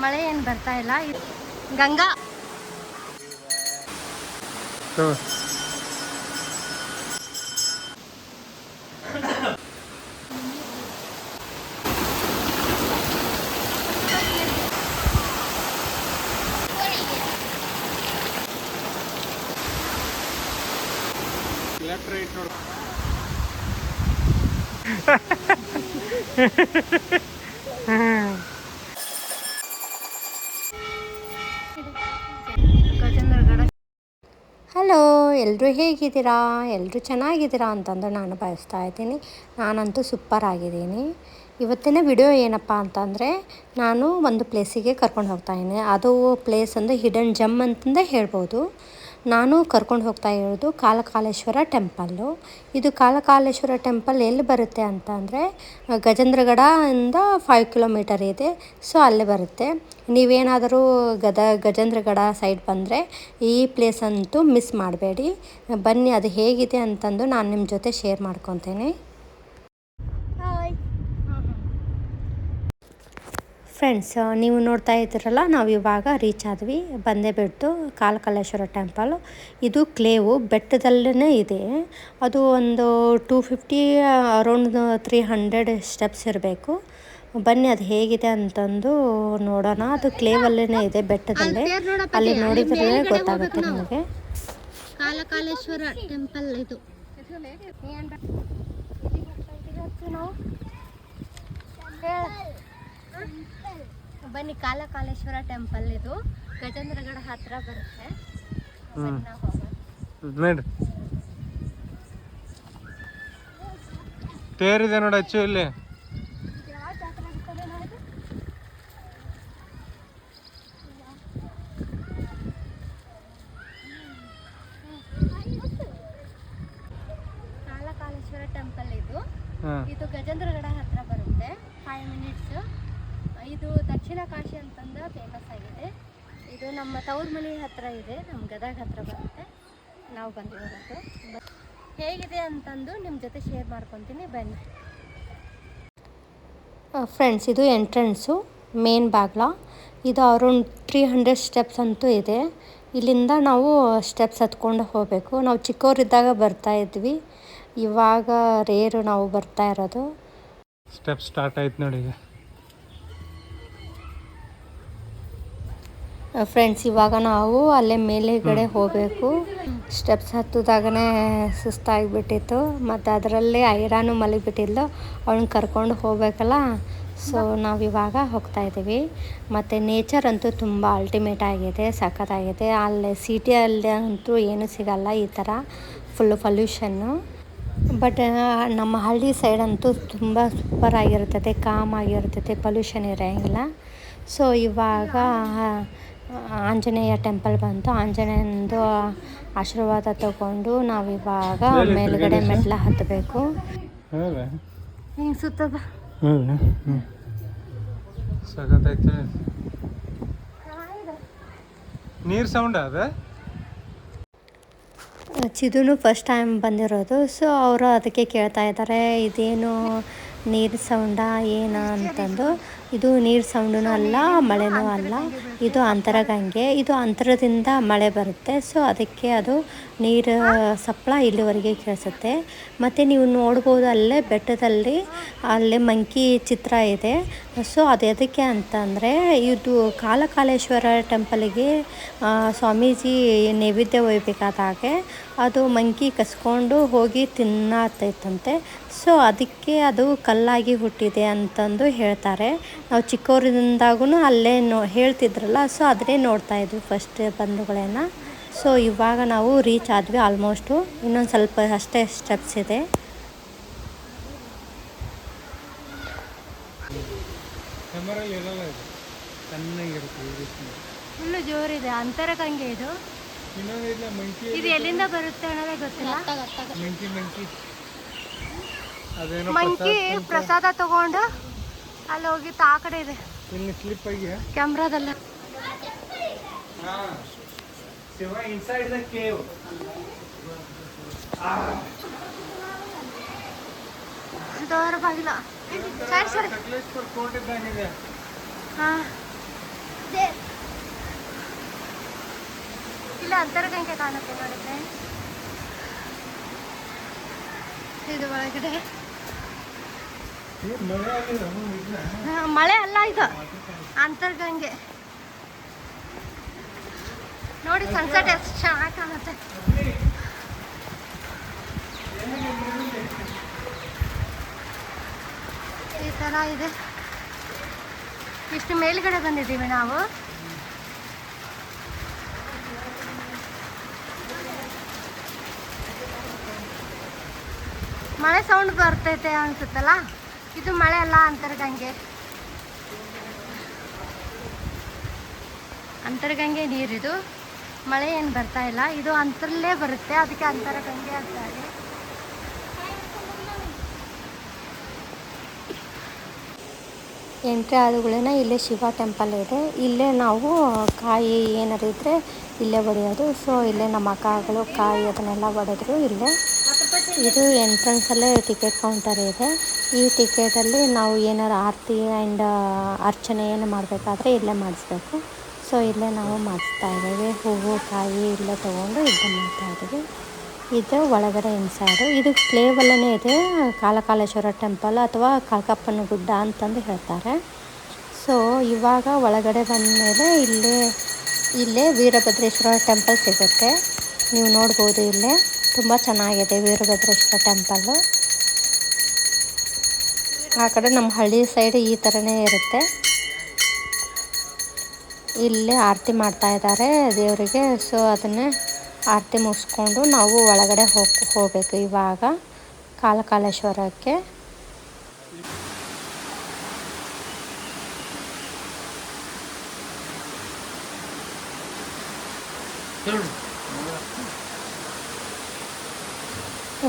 ಮಳೆ ಏನು ಬರ್ತಾ ಇಲ್ಲ. ಗಂಗಾ ಹಲೋ, ಎಲ್ಲರೂ ಹೇಗಿದ್ದೀರಾ? ಎಲ್ಲರೂ ಚೆನ್ನಾಗಿದ್ದೀರಾ ಅಂತಂದು ನಾನು ಬಯಸ್ತಾ ಇದ್ದೀನಿ. ನಾನಂತೂ ಸೂಪರ್ ಆಗಿದ್ದೀನಿ. ಇವತ್ತಿನ ವಿಡಿಯೋ ಏನಪ್ಪ ಅಂತಂದರೆ, ನಾನು ಒಂದು ಪ್ಲೇಸಿಗೆ ಕರ್ಕೊಂಡು ಹೋಗ್ತಾಯಿದ್ದೀನಿ. ಅದು ಪ್ಲೇಸ್ ಅಂದರೆ ಹಿಡನ್ ಜಮ್ ಅಂತಂದೇ ಹೇಳ್ಬೋದು. ನಾನು ಕರ್ಕೊಂಡು ಹೋಗ್ತಾ ಇರೋದು ಕಾಲಕಾಲೇಶ್ವರ ಟೆಂಪಲ್ಲು. ಇದು ಕಾಲಕಾಲೇಶ್ವರ ಟೆಂಪಲ್ ಎಲ್ಲಿ ಬರುತ್ತೆ ಅಂತ ಅಂದರೆ, ಗಜೇಂದ್ರಗಢದಿಂದ 5 ಕಿಲೋಮೀಟರ್ ಇದೆ. ಸೊ ಅಲ್ಲೇ ಬರುತ್ತೆ. ನೀವೇನಾದರೂ ಗಜೇಂದ್ರಗಢ ಸೈಡ್ ಬಂದರೆ ಈ ಪ್ಲೇಸ್ ಅಂತೂ ಮಿಸ್ ಮಾಡಬೇಡಿ. ಬನ್ನಿ, ಅದು ಹೇಗಿದೆ ಅಂತಂದು ನಾನು ನಿಮ್ಮ ಜೊತೆ ಶೇರ್ ಮಾಡ್ಕೊತೇನೆ. ಫ್ರೆಂಡ್ಸ್, ನೀವು ನೋಡ್ತಾ ಇದ್ದೀರಲ್ಲ, ನಾವು ಇವಾಗ ರೀಚ್ ಆದ್ವಿ. ಬಂದೇ ಬಿಡ್ತು ಕಾಲಕಾಲೇಶ್ವರ ಟೆಂಪಲ್. ಇದು ಕ್ಲೇವು ಬೆಟ್ಟದಲ್ಲೇ ಇದೆ. ಅದು ಒಂದು 250 ಅರೌಂಡ್ 300 ಸ್ಟೆಪ್ಸ್ ಇರಬೇಕು. ಬನ್ನಿ, ಅದು ಹೇಗಿದೆ ಅಂತಂದು ನೋಡೋಣ. ಅದು ಕ್ಲೇವಲ್ಲೇ ಇದೆ, ಬೆಟ್ಟದಲ್ಲೇ. ಅಲ್ಲಿ ನೋಡಿದ್ರೆ ಗೊತ್ತಾಗುತ್ತೆ ನಿಮಗೆ. ಕಾಲಕಾಲೇಶ್ವರ ಟೆಂಪಲ್ ಇದು. ಬನ್ನಿ, ಕಾಲಕಾಲೇಶ್ವರ ಟೆಂಪಲ್ ಇದು ಗಜೇಂದ್ರಗಢ ಹತ್ರ ಬರುತ್ತೆ. ತೇರಿದೆ ನೋಡಿ ಅಚ್ಚು ಇಲ್ಲಿ. ಕಾಲಕಾಲೇಶ್ವರ ಟೆಂಪಲ್ ಇದು ಗಜೇಂದ್ರಗಢ ಹತ್ರ ಬರುತ್ತೆ. 5 ಮಿನಿಟ್ಸ್. ಇದು ದಕ್ಷಿಣ ಕಾಶಿ ಅಂತಂದು ಫೇಮಸ್ ಆಗಿದೆ. ಇದು ನಮ್ಮ ತವ್ರ ಮನೆ ಹತ್ರ ಇದೆ, ನಮ್ಮ ಗದಗ ಹತ್ರ ಬರುತ್ತೆ. ನಾವು ಬಂದಿರೋದು ಹೇಗಿದೆ ಅಂತಂದು ನಿಮ್ಮ ಜೊತೆ ಶೇರ್ ಮಾಡ್ಕೊತೀನಿ. ಬನ್ನಿ ಫ್ರೆಂಡ್ಸ್, ಇದು ಎಂಟ್ರೆನ್ಸು, ಮೇನ್ ಬಾಗ್ಲ. ಇದು ಅರೌಂಡ್ 300 ಸ್ಟೆಪ್ಸ್ ಅಂತೂ ಇದೆ. ಇಲ್ಲಿಂದ ನಾವು ಸ್ಟೆಪ್ಸ್ ಹತ್ಕೊಂಡು ಹೋಗಬೇಕು. ನಾವು ಚಿಕ್ಕವರಿದ್ದಾಗ ಬರ್ತಾ ಇದ್ವಿ, ಇವಾಗ ರೇರು ನಾವು ಬರ್ತಾ ಇರೋದು. ಸ್ಟೆಪ್ ಸ್ಟಾರ್ಟ್ ಆಯ್ತು ನೋಡಿ. ಫ್ರೆಂಡ್ಸ್, ಇವಾಗ ನಾವು ಅಲ್ಲೇ ಮೇಲೆಗಡೆ ಹೋಗಬೇಕು. ಸ್ಟೆಪ್ಸ್ ಹತ್ತದಾಗನೇ ಸುಸ್ತಾಗಿಬಿಟ್ಟಿತ್ತು. ಮತ್ತು ಅದರಲ್ಲೇ ಐರಾನು ಮಲಗಿಬಿಟ್ಟಿದ್ಲು. ಅವಳನ್ನ ಕರ್ಕೊಂಡು ಹೋಗಬೇಕಲ್ಲ. ಸೊ ನಾವಿವಾಗ ಹೋಗ್ತಾಯಿದ್ದೀವಿ. ಮತ್ತು ನೇಚರ್ ಅಂತೂ ತುಂಬ ಅಲ್ಟಿಮೇಟ್ ಆಗಿದೆ, ಸಖತ್ತಾಗಿದೆ. ಅಲ್ಲಿ ಸಿಟಿಯಲ್ಲಿ ಅಂತೂ ಏನೂ ಸಿಗಲ್ಲ ಈ ಥರ, ಫುಲ್ಲು ಪೊಲ್ಯೂಷನ್ನು. ಬಟ್ ನಮ್ಮ ಹಳ್ಳಿ ಸೈಡ್ ಅಂತೂ ತುಂಬ ಸೂಪರ್ ಆಗಿರ್ತದೆ, ಕಾಮ್ ಆಗಿರ್ತದೆ, ಪೊಲ್ಯೂಷನ್ ಇರೋಂಗಿಲ್ಲ. ಸೊ ಇವಾಗ ಆಂಜನೇಯ ಟೆಂಪಲ್ ಬಂತು. ಆಂಜನೇಯಂದು ಆಶೀರ್ವಾದ ತಗೊಂಡು ನಾವಿವಾಗ ಮೇಲುಗಡೆ ಮೆಟ್ಲ ಹತ್ತಬೇಕು. ಹಿಂಗೆ ಸುತ್ತದ ಸಖತ್ತೈತೆ. ನೀರು ಸೌಂಡ್ ಅದ. ಚಿದುನು ಫಸ್ಟ್ ಟೈಮ್ ಬಂದಿರೋದು. ಸೊ ಅವರು ಅದಕ್ಕೆ ಕೇಳ್ತಾ ಇದ್ದಾರೆ, ಇದೇನು ನೀರು ಸೌಂಡ ಏನು ಅಂತಂದು. ಇದು ನೀರು ಸೌಂಡೂ ಅಲ್ಲ, ಮಳೆನೂ ಅಲ್ಲ. ಇದು ಅಂತರಗಂಗೆ. ಇದು ಅಂತರದಿಂದ ಮಳೆ ಬರುತ್ತೆ. ಸೊ ಅದಕ್ಕೆ ಅದು ನೀರು ಸಪ್ಪಳ ಇಲ್ಲಿವರೆಗೆ ಕೇಳಿಸುತ್ತೆ. ಮತ್ತು ನೀವು ನೋಡ್ಬೋದು, ಅಲ್ಲೇ ಬೆಟ್ಟದಲ್ಲಿ ಅಲ್ಲೇ ಮಂಕಿ ಚಿತ್ರ ಇದೆ. ಸೊ ಅದು ಎದಕ್ಕೆ ಅಂತಂದರೆ, ಇದು ಕಾಲಕಾಲೇಶ್ವರ ಟೆಂಪಲಿಗೆ ಸ್ವಾಮೀಜಿ ನೈವೇದ್ಯ ಒಯ್ಯಬೇಕಾದಾಗೆ ಅದು ಮಂಕಿ ಕಸ್ಕೊಂಡು ಹೋಗಿ ತಿನ್ನತ್ತೈತಂತೆ. ಸೊ ಅದಕ್ಕೆ ಅದು ಕಲ್ಲಾಗಿ ಹುಟ್ಟಿದೆ ಅಂತಂದು ಹೇಳ್ತಾರೆ. ನಾವು ಚಿಕ್ಕವರಿಂದಾಗೂ ಅಲ್ಲೇ ಹೇಳ್ತಿದ್ರಲ್ಲ, ಸೊ ಅದನ್ನೇ ನೋಡ್ತಾ ಇದ್ವಿ ಫಸ್ಟ್ ಬಂಧುಗಳೇನ. ಸೊ ಇವಾಗ ನಾವು ರೀಚ್ ಆದ್ವಿ ಆಲ್ಮೋಸ್ಟು. ಇನ್ನೊಂದು ಸ್ವಲ್ಪ ಅಷ್ಟೇ ಸ್ಟೆಪ್ಸ್ ಇದೆ. ಫುಲ್ಲು ಜೋರಿದೆ, ಅಂತರಗಂಗೆ ಇದು. ಇದು ಎಲ್ಲಿಂದ ಬರುತ್ತೆ ಅನ್ನೋದೇ ಗೊತ್ತಿಲ್ಲ. ಮಂಕಿ ಪ್ರಸಾದ ತಗೊಂಡು ಅಲ್ಲಿ ಹೋಗಿತ್ತು. ಆ ಕಡೆ ಇದೆ ಕ್ಯಾಮ್ರಾದಲ್ಲ. ದೂರ ಬಾಗಿಲು ಸರಿ ಸರಿ ಸಕಲೇಶ್ಪುರ ಕೋರ್ಟ್ ಇದ್ದಂಗಿದೆ. ಹಾಂ ಇಲ್ಲ ಅಂತರ್ಗಂಗೆ ಕಾಣುತ್ತೆ ನೋಡಿದ್ರೆ. ಇದು ಒಳಗಡೆ ಮಳೆ ಅಲ್ಲ, ಇದು ಅಂತರ್ಗಂಗೆ. ನೋಡಿ ಸನ್ಸೆಟ್ ಎಷ್ಟು ಚೆನ್ನಾಗಿ ಕಾಣುತ್ತೆ. ಈ ಥರ ಇದೆ. ಇಷ್ಟು ಮೇಲ್ಗಡೆ ಬಂದಿದ್ದೀವಿ ನಾವು. ಮಳೆ ಸೌಂಡ್ ಬರ್ತೈತೆ ಅನ್ಸುತ್ತಲ್ಲ, ಇದು ಮಳೆ ಅಲ್ಲ, ಅಂತರ್ಗಂಗೆ. ಅಂತರ್ಗಂಗೆ ನೀರಿದು, ಮಳೆ ಏನು ಬರ್ತಾ ಇಲ್ಲ. ಇದು ಅಂತರಲ್ಲೇ ಬರುತ್ತೆ, ಅದಕ್ಕೆ ಅಂತರ್ಗಂಗೆ ಅಂತಾರೆ. ಎಂಟ್ರಿ ಆದಗಳೇನ ಇಲ್ಲೇ ಶಿವ ಟೆಂಪಲ್ ಇದೆ. ಇಲ್ಲೇ ನಾವು ಕಾಯಿ ಏನಾರು ಇದ್ದರೆ ಇಲ್ಲೇ ಒಡೆಯೋದು. ಸೊ ಇಲ್ಲೇ ನಮ್ಮ ಅಕ್ಕಗಳು ಕಾಯಿ ಅದನ್ನೆಲ್ಲ ಒಡೆದ್ರು ಇಲ್ಲೇ. ಇದು ಎಂಟ್ರೆನ್ಸಲ್ಲೇ ಟಿಕೆಟ್ ಕೌಂಟರ್ ಇದೆ. ಈ ಟಿಕೆಟಲ್ಲಿ ನಾವು ಏನಾರು ಆರತಿ ಆ್ಯಂಡ್ ಅರ್ಚನೆ ಏನು ಮಾಡಬೇಕಾದ್ರೆ ಇಲ್ಲೇ ಮಾಡಿಸ್ಬೇಕು. ಸೊ ಇಲ್ಲೇ ನಾವು ಮಾಡಿಸ್ತಾ ಇದ್ದೀವಿ. ಹೂವು ಕಾಯಿ ಇಲ್ಲೇ ತೊಗೊಂಡು ಇಲ್ಲೇ ಮಾಡ್ತಾಯಿದ್ದೀವಿ. ಇದು ಒಳಗಡೆ ಇನ್ಸೈಡು. ಇದು ಕ್ಲೇವಲ್ಲೇ ಇದೆ, ಕಾಲಕಾಲೇಶ್ವರ ಟೆಂಪಲ್ ಅಥವಾ ಕಾಳಕಪ್ಪನ ಗುಡ್ಡ ಅಂತಂದು ಹೇಳ್ತಾರೆ. ಸೊ ಇವಾಗ ಒಳಗಡೆ ಬಂದಮೇಲೆ ಇಲ್ಲೇ ವೀರಭದ್ರೇಶ್ವರ ಟೆಂಪಲ್ ಸಿಗುತ್ತೆ. ನೀವು ನೋಡ್ಬೋದು, ಇಲ್ಲೇ ತುಂಬ ಚೆನ್ನಾಗಿದೆ ವೀರಭದ್ರೇಶ್ವರ ಟೆಂಪಲ್ಲು. ಆ ಕಡೆ ನಮ್ಮ ಹಳ್ಳಿ ಸೈಡ್ ಈ ಥರನೇ ಇರುತ್ತೆ. ಇಲ್ಲೇ ಆರತಿ ಮಾಡ್ತಾ ಇದ್ದಾರೆ ದೇವರಿಗೆ. ಸೊ ಅದನ್ನೇ ಆರತಿ ಮುಗಿಸ್ಕೊಂಡು ನಾವು ಒಳಗಡೆ ಹೋಗಬೇಕು ಇವಾಗ ಕಾಲಕಾಲೇಶ್ವರಕ್ಕೆ.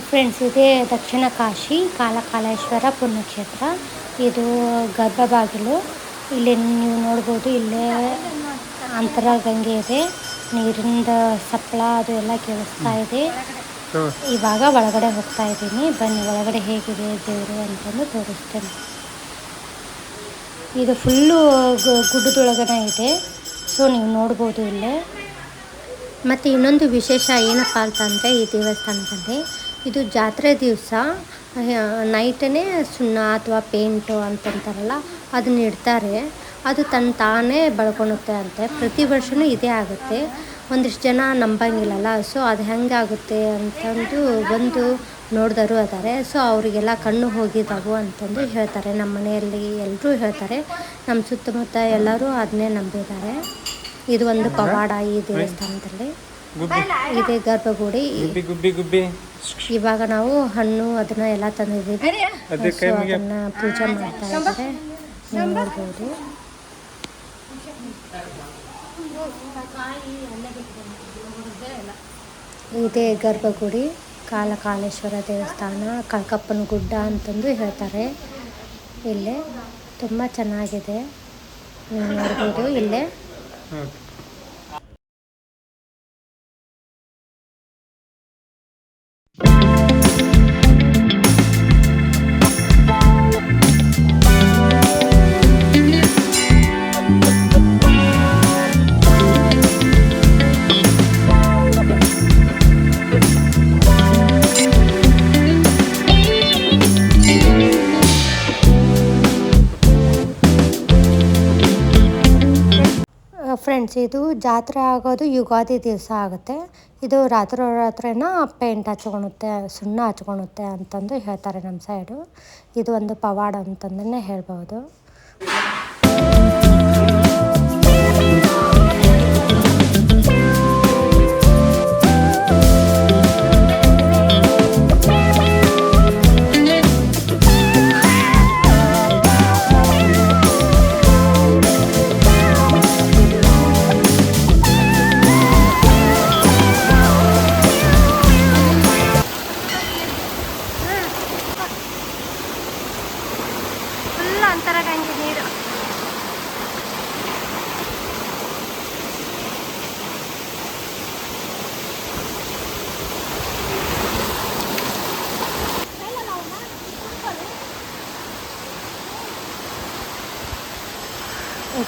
ಫ್ರೆಂಡ್ಸ್, ಇದೇ ದಕ್ಷಿಣ ಕಾಶಿ ಕಾಲಕಾಲೇಶ್ವರ ಪುಣ್ಯಕ್ಷೇತ್ರ. ಇದು ಗರ್ಭಬಾಗಿಲು. ಇಲ್ಲಿ ನೀವು ನೋಡ್ಬೋದು, ಇಲ್ಲೇ ಅಂತರಗಂಗೆ ಇದೆ, ನೀರಿಂದ ಸಪ್ಪಳ ಅದು ಎಲ್ಲ ಕೇಳಿಸ್ತಾ ಇದೆ. ಇವಾಗ ಒಳಗಡೆ ಹೋಗ್ತಾ ಇದ್ದೀನಿ. ಬನ್ನಿ ಒಳಗಡೆ ಹೇಗಿದೆ ದೇವರು ಅಂತಂದು ತೋರಿಸ್ತೇನೆ. ಇದು ಫುಲ್ಲು ಗುಡ್ಡದೊಳಗಡೆ ಇದೆ. ಸೊ ನೀವು ನೋಡ್ಬೋದು ಇಲ್ಲೇ. ಮತ್ತು ಇನ್ನೊಂದು ವಿಶೇಷ ಏನಪ್ಪ ಅಂತಂದರೆ ಈ ದೇವಸ್ಥಾನದಲ್ಲಿ ಇದು ಜಾತ್ರೆ ದಿವಸ ನೈಟೇ ಸುಣ್ಣ ಅಥವಾ ಪೇಂಟು ಅಂತಂತಾರಲ್ಲ ಅದನ್ನ ಇಡ್ತಾರೆ. ಅದು ತಾನೇ ಬಳ್ಕೊಳುತ್ತೆ ಅಂತೆ. ಪ್ರತಿ ವರ್ಷವೂ ಇದೇ ಆಗುತ್ತೆ. ಒಂದಿಷ್ಟು ಜನ ನಂಬಂಗಿಲ್ಲಲ್ಲ. ಸೊ ಅದು ಹೆಂಗಾಗುತ್ತೆ ಅಂತಂದು ಬಂದು ನೋಡಿದವರು ಅದಾರೆ. ಸೊ ಅವರಿಗೆಲ್ಲ ಕಣ್ಣು ಹೋಗಿದ್ದಾವು ಅಂತಂದು ಹೇಳ್ತಾರೆ. ನಮ್ಮ ಮನೆಯಲ್ಲಿ ಎಲ್ಲರೂ ಹೇಳ್ತಾರೆ. ನಮ್ಮ ಸುತ್ತಮುತ್ತ ಎಲ್ಲರೂ ಅದನ್ನೇ ನಂಬಿದ್ದಾರೆ. ಇದು ಒಂದು ಪವಾಡ ಈ ದೇವಸ್ಥಾನದಲ್ಲಿ. ಇದೇ ಗರ್ಭಗುಡಿ. ಇವಾಗ ನಾವು ಹಣ್ಣು ಅದನ್ನ ಎಲ್ಲ ತಂದಿದ್ದೀವಿ. ಸೊ ಅದನ್ನ ಪೂಜೆ ಮಾಡ್ತಾ ಇದ್ದಾರೆ, ನೀವು ನೋಡ್ಬೋದು. ಇದೇ ಗರ್ಭಗುಡಿ, ಕಾಲಕಾಲೇಶ್ವರ ದೇವಸ್ಥಾನ, ಕಾಳಕಪ್ಪನ ಗುಡ್ಡ ಅಂತಂದು ಹೇಳ್ತಾರೆ. ಇಲ್ಲೇ ತುಂಬ ಚೆನ್ನಾಗಿದೆ, ನೀವು ನೋಡ್ಬೋದು ಇಲ್ಲೇ. ಫ್ರೆಂಡ್ಸ್, ಇದು ಜಾತ್ರೆ ಆಗೋದು ಯುಗಾದಿ ದಿವಸ ಆಗುತ್ತೆ. ಇದು ರಾತ್ರಿನ ಪೇಂಟ್ ಹಚ್ಕೊಳುತ್ತೆ, ಸುಣ್ಣ ಹಚ್ಕೊಳುತ್ತೆ ಅಂತಂದು ಹೇಳ್ತಾರೆ ನಮ್ಮ ಸೈಡು. ಇದು ಒಂದು ಪವಾಡ ಅಂತಂದೇ ಹೇಳ್ಬೋದು. ಅಂತರಗಂಗೆ ನೀರು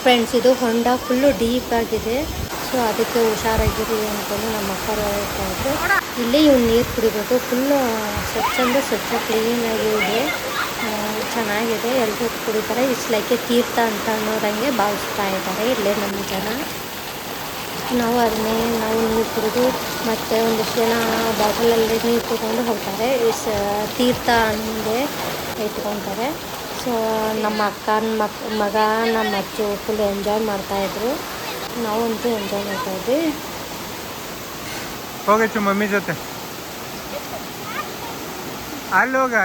ಫ್ರೆಂಡ್ಸ್ ಇದು ಹೊಂಡ ಫುಲ್ಲು ಡೀಪ್ ಆಗಿದೆ, ಸೊ ಅದಕ್ಕೆ ಹುಷಾರಾಗಿರಿ ಅಂತಲೂ ನಮ್ಮ ಅಕ್ಕರು ಹೇಳ್ತಾ ಇದ್ರು. ಇಲ್ಲಿ ಇವ್ನು ನೀರು ಕುಡಿಬೇಕು, ಫುಲ್ಲು ಸ್ವಚ್ಛ ಅಂದರೆ ಸ್ವಚ್ಛ ಕ್ಲೀನಾಗಿ ಇದೆ, ಚೆನ್ನಾಗಿದೆ. ಎಲ್ಲರೂ ಕುಡಿತಾರೆ. ಇಟ್ಸ್ ಲೈಕ್ ತೀರ್ಥ ಅಂತ ಅನ್ನೋರಂಗೆ ಭಾವಿಸ್ತಾ ಇದ್ದಾರೆ ಇಲ್ಲೇ ನಮ್ಮ ಜನ. ನಾವು ನೀರು ಕುಡಿದು ಮತ್ತು ಒಂದಿಷ್ಟು ಜನ ಬಾಟಲಲ್ಲಿ ನೀರು ತಗೊಂಡು ಹೋಗ್ತಾರೆ. ತೀರ್ಥ ಅಂದೆ ಇಟ್ಕೊತಾರೆ. ಸೊ ನಮ್ಮ ಅಕ್ಕನ ಮಗ ನಮ್ಮ ಅಜ್ಜು ಫುಲ್ ಎಂಜಾಯ್ ಮಾಡ್ತಾಯಿದ್ರು, ನಾವಂತೂ ಎಂಜಾಯ್ ಮಾಡ್ತಾಯಿದ್ವಿ. ಹೋಗಚ್ಚು ಮಮ್ಮಿ ಜೊತೆ ಅಲ್ಲಿ ಹೋಗ.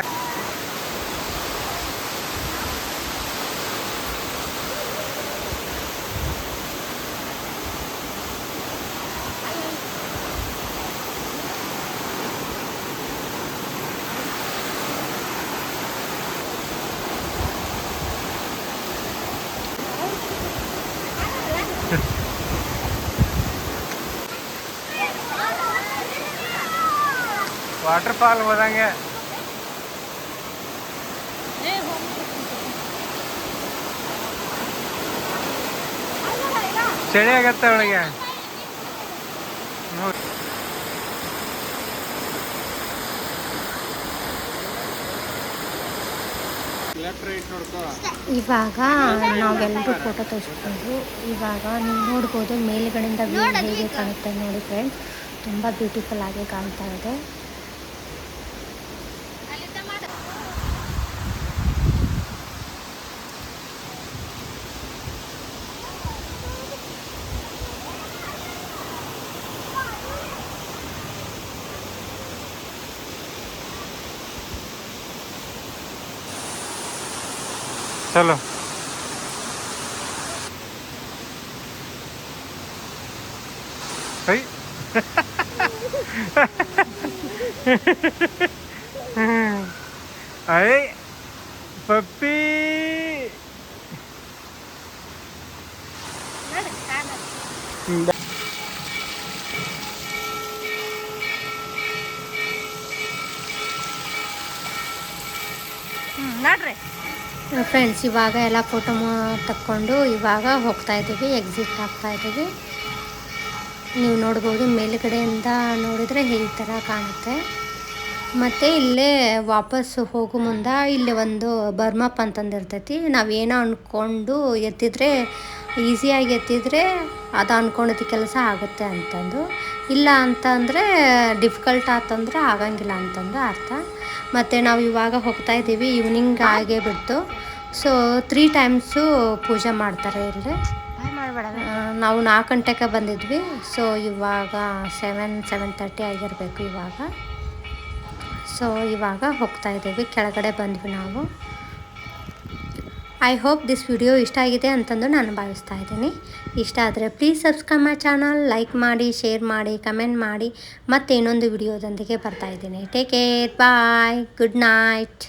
ವಾಟರ್ ಫಾಲ್ ಹೋದಂಗೆ ಚಳಿ ಆಗತ್ತೆ ಅವಳಿಗೆ. ಇವಾಗ ನಾವೆಲ್ಲರೂ ಫೋಟೋ ತೆಗೆಸ್ಕೊಂಡು ಇವಾಗ ನೀವು ನೋಡ್ಬೋದು ಮೇಲ್ಗಡೆಯಿಂದ ವ್ಯೂ ಹೇಗೆ ಕಾಣುತ್ತೆ ನೋಡಿ ಫ್ರೆಂಡ್ಸ್, ತುಂಬ ಬ್ಯೂಟಿಫುಲ್ ಆಗಿ ಕಾಣ್ತಾ ಇದೆ. ಚಲೋ ಐ ಐ ಪಪ್ಪಿ ನೋಡ್ರಿ ಫ್ರೆಂಡ್ಸ್ ಇವಾಗ ಎಲ್ಲ ಫೋಟೋ ತಕ್ಕೊಂಡು ಇವಾಗ ಹೋಗ್ತಾ ಇದ್ದೀವಿ, ಎಕ್ಸಿಟ್ ಆಗ್ತಾ ಇದ್ದೀವಿ. ನೀವು ನೋಡ್ಬೋದು ಮೇಲುಗಡೆಯಿಂದ ನೋಡಿದರೆ ಈ ಥರ ಕಾಣುತ್ತೆ. ಮತ್ತು ಇಲ್ಲೇ ವಾಪಸ್ಸು ಹೋಗೋ ಮುಂದೆ ಇಲ್ಲಿ ಒಂದು ಬರ್ಮಪ್ ಅಂತಂದಿರ್ತೈತಿ. ನಾವೇನೋ ಅಂದ್ಕೊಂಡು ಎತ್ತಿದ್ರೆ ಈಸಿಯಾಗಿ ಎತ್ತಿದ್ರೆ ಅದು ಅಂದ್ಕೊಂಡಿದ್ದ ಕೆಲಸ ಆಗುತ್ತೆ ಅಂತಂದು, ಇಲ್ಲ ಅಂತಂದರೆ ಡಿಫಿಕಲ್ಟ್ ಆತಂದರೆ ಆಗಂಗಿಲ್ಲ ಅಂತಂದು ಅರ್ಥ. ಮತ್ತು ನಾವು ಇವಾಗ ಹೋಗ್ತಾ ಇದ್ದೀವಿ, ಈವ್ನಿಂಗ್ ಆಗೇ ಬಿಡ್ತು. ಸೊ 3 ಟೈಮ್ಸು ಪೂಜೆ ಮಾಡ್ತಾರೆ ಇಲ್ಲಿ. ನಾವು 4 ಗಂಟೆಗೆ ಬಂದಿದ್ವಿ, ಸೊ ಇವಾಗ 7:30 ಆಗಿರಬೇಕು ಇವಾಗ. ಸೊ ಇವಾಗ ಹೋಗ್ತಾ ಇದ್ದೀವಿ, ಕೆಳಗಡೆ ಬಂದ್ವಿ ನಾವು. ಐ ಹೋಪ್ ದಿಸ್ ವಿಡಿಯೋ ಇಷ್ಟ ಆಗಿದೆ ಅಂತಂದು ನಾನು ಭಾವಿಸ್ತಾ ಇದ್ದೀನಿ. ಇಷ್ಟ ಆದರೆ please subscribe my channel, like ಮಾಡಿ, ಶೇರ್ ಮಾಡಿ, ಕಮೆಂಟ್ ಮಾಡಿ. ಮತ್ತೆ ಇನ್ನೊಂದು ವಿಡಿಯೋದೊಂದಿಗೆ ಬರ್ತಾ ಇದ್ದೀನಿ. ಟೇಕ್ ಕೇರ್, ಬಾಯ್, ಗುಡ್ ನೈಟ್.